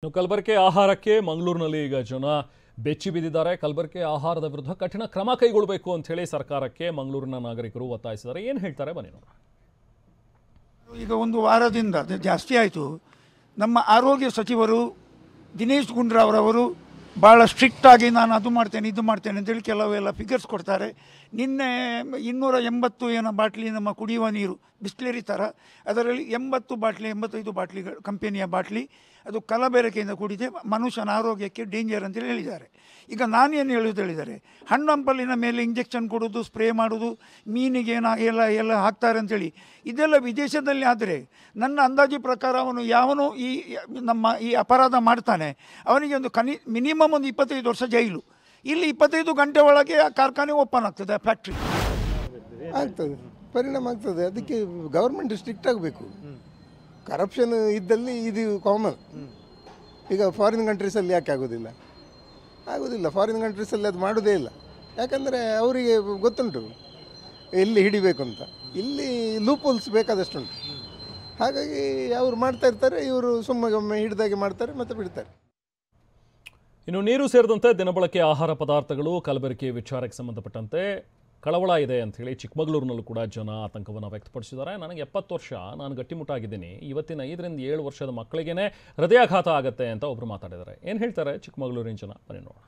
ಇನ್ನು ಕಲಬೆರಕೆ ಆಹಾರಕ್ಕೆ ಮಂಗಳೂರಿನಲ್ಲಿ ಈಗ ಜನ ಬೆಚ್ಚಿ ಬಿದ್ದಿದ್ದಾರೆ. ಕಲಬೆರಕೆ ಆಹಾರದ ವಿರುದ್ಧ ಕಠಿಣ ಕ್ರಮ ಕೈಗೊಳ್ಳಬೇಕು ಅಂತ ಹೇಳಿ ಸರ್ಕಾರಕ್ಕೆ ಮಂಗಳೂರಿನ ನಾಗರಿಕರು ಒತ್ತಾಯಿಸಿದ್ದಾರೆ. ಏನು ಹೇಳ್ತಾರೆ ಬನ್ನಿ ನೋಡೋಣ. ಈಗ ಒಂದು ವಾರದಿಂದ ಜಾಸ್ತಿ ಆಯಿತು. ನಮ್ಮ ಆರೋಗ್ಯ ಸಚಿವರು ದಿನೇಶ್ ಗುಂಡೂರಾವ್ ಅವರು ಭಾಳ ಸ್ಟ್ರಿಕ್ಟಾಗಿ ನಾನು ಅದು ಮಾಡ್ತೇನೆ ಇದು ಮಾಡ್ತೇನೆ ಅಂತೇಳಿ ಕೆಲವೆಲ್ಲ ಫಿಗರ್ಸ್ ಕೊಡ್ತಾರೆ. ನಿನ್ನೆ 280 ಏನೋ ಬಾಟ್ಲಿ ನಮ್ಮ ಕುಡಿಯುವ ನೀರು ಬಿಸ್ಲೇರಿ ಥರ, ಅದರಲ್ಲಿ 85 ಬಾಟ್ಲಿಗಳು ಕಂಪೆನಿಯ ಬಾಟ್ಲಿ ಅದು ಕಲಬೆರಕೆಯಿಂದ ಕೂಡಿದೆ, ಮನುಷ್ಯನ ಆರೋಗ್ಯಕ್ಕೆ ಡೇಂಜರ್ ಅಂತೇಳಿ ಹೇಳಿದ್ದಾರೆ. ಈಗ ನಾನೇನು ಹೇಳೋದು ಹೇಳಿದ್ದಾರೆ, ಹಣ್ಣು ಹಂಪಲಿನ ಮೇಲೆ ಇಂಜೆಕ್ಷನ್ ಕೊಡೋದು, ಸ್ಪ್ರೇ ಮಾಡೋದು, ಮೀನಿಗೆ ಎಲ್ಲ ಹಾಕ್ತಾರೆ ಅಂತೇಳಿ, ಇದೆಲ್ಲ ವಿದೇಶದಲ್ಲಿ ಆದರೆ ನನ್ನ ಅಂದಾಜು ಪ್ರಕಾರ ಯಾವನು ನಮ್ಮ ಈ ಅಪರಾಧ ಮಾಡ್ತಾನೆ ಅವನಿಗೆ ಒಂದು ಮಿನಿಮಮ್ ಒಂದು 25 ವರ್ಷ ಜೈಲು. ಇಲ್ಲಿ 25 ಗಂಟೆ ಒಳಗೆ ಆ ಕಾರ್ಖಾನೆ ಓಪನ್ ಆಗ್ತದೆ, ಆ ಫ್ಯಾಕ್ಟ್ರಿ ಆಗ್ತದೆ, ಪರಿಣಾಮ ಆಗ್ತದೆ. ಅದಕ್ಕೆ ಗೌರ್ಮೆಂಟ್ ಸ್ಟ್ರಿಕ್ಟ್ ಆಗಬೇಕು. ಕರಪ್ಷನ್ ಇದ್ದಲ್ಲಿ ಇದು ಕಾಮನ್. ಈಗ ಫಾರಿನ್ ಕಂಟ್ರೀಸಲ್ಲಿ ಯಾಕೆ ಆಗೋದಿಲ್ಲ? ಫಾರಿನ್ ಕಂಟ್ರೀಸಲ್ಲಿ ಅದು ಮಾಡೋದೇ ಇಲ್ಲ. ಯಾಕಂದರೆ ಅವರಿಗೆ ಗೊತ್ತುಂಟು ಎಲ್ಲಿ ಹಿಡಿಬೇಕು ಅಂತ. ಇಲ್ಲಿ ಲೂಪೋಲ್ಸ್ ಬೇಕಾದಷ್ಟುಂಟು. ಹಾಗಾಗಿ ಅವರು ಮಾಡ್ತಾ ಇರ್ತಾರೆ, ಇವರು ಸುಮ್ಮನೆ ಹಿಡಿದಾಗೆ ಮಾಡ್ತಾರೆ ಮತ್ತು ಬಿಡ್ತಾರೆ. ಇನ್ನು ನೀರು ಸೇರಿದಂತೆ ದಿನಬಳಕೆ ಆಹಾರ ಪದಾರ್ಥಗಳು ಕಲಬೆರಕೆ ವಿಚಾರಕ್ಕೆ ಸಂಬಂಧಪಟ್ಟಂತೆ ಕಳವಳ ಇದೆ ಅಂತ ಹೇಳಿ ಚಿಕ್ಕಮಗಳೂರಿನಲ್ಲೂ ಕೂಡ ಜನ ಆತಂಕವನ್ನು ವ್ಯಕ್ತಪಡಿಸಿದ್ದಾರೆ. ನನಗೆ 70 ವರ್ಷ, ನಾನು ಗಟ್ಟಿಮುಟ್ಟಾಗಿದ್ದೀನಿ, ಇವತ್ತಿನ 5 ರಿಂದ 7 ವರ್ಷದ ಮಕ್ಕಳಿಗೇನೆ ಹೃದಯಾಘಾತ ಆಗುತ್ತೆ ಅಂತ ಒಬ್ರು ಮಾತಾಡಿದ್ದಾರೆ. ಏನು ಹೇಳ್ತಾರೆ ಚಿಕ್ಕಮಗಳೂರಿನ ಜನ ಬನ್ನಿ ನೋಡೋಣ.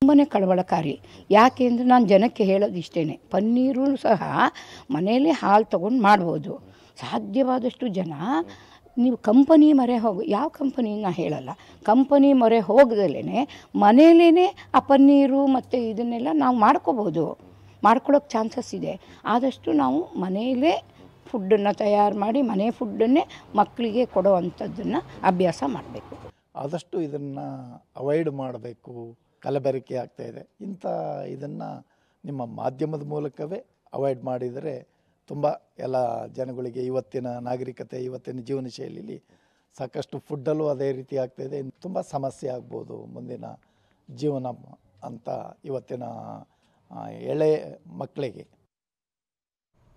ತುಂಬನೇ ಕಳವಳಕಾರಿ. ಯಾಕೆ ಅಂದರೆ ನಾನು ಜನಕ್ಕೆ ಹೇಳೋದು ಇಷ್ಟೇ, ಪನ್ನೀರು ಸಹ ಮನೆಯಲ್ಲೇ ಹಾಲು ತೊಗೊಂಡು ಮಾಡ್ಬೋದು. ಸಾಧ್ಯವಾದಷ್ಟು ಜನ ನೀವು ಕಂಪನಿ ಮೊರೆ ಯಾವ ಕಂಪನಿ ನಾನು ಹೇಳಲ್ಲ, ಕಂಪನಿ ಮೊರೆ ಹೋಗದಲ್ಲೇ ಮನೆಯಲ್ಲೇ ಆ ಪನ್ನೀರು ಮತ್ತು ಇದನ್ನೆಲ್ಲ ನಾವು ಮಾಡ್ಕೊಳ್ಳೋಕ್ಕೆ ಚಾನ್ಸಸ್ ಇದೆ. ಆದಷ್ಟು ನಾವು ಮನೆಯಲ್ಲೇ ಫುಡ್ಡನ್ನು ತಯಾರು ಮಾಡಿ ಮನೆ ಫುಡ್ಡನ್ನೇ ಮಕ್ಕಳಿಗೆ ಕೊಡೋವಂಥದ್ದನ್ನು ಅಭ್ಯಾಸ ಮಾಡಬೇಕು. ಆದಷ್ಟು ಇದನ್ನು ಅವಾಯ್ಡ್ ಮಾಡಬೇಕು. ಕಲಬೆರಕೆ ಆಗ್ತಾಯಿದೆ, ಇದನ್ನು ನಿಮ್ಮ ಮಾಧ್ಯಮದ ಮೂಲಕವೇ ಅವಾಯ್ಡ್ ಮಾಡಿದರೆ ತುಂಬ ಎಲ್ಲ ಜನಗಳಿಗೆ ಇವತ್ತಿನ ನಾಗರಿಕತೆ, ಇವತ್ತಿನ ಜೀವನ ಶೈಲಿಯಲ್ಲಿ ಸಾಕಷ್ಟು ಫುಡ್ಡಲ್ಲೂ ಅದೇ ರೀತಿ ಆಗ್ತಾಯಿದೆ. ತುಂಬ ಸಮಸ್ಯೆ ಆಗ್ಬೋದು ಮುಂದಿನ ಜೀವನ ಅಂತ ಇವತ್ತಿನ ಎಳೆ ಮಕ್ಕಳಿಗೆ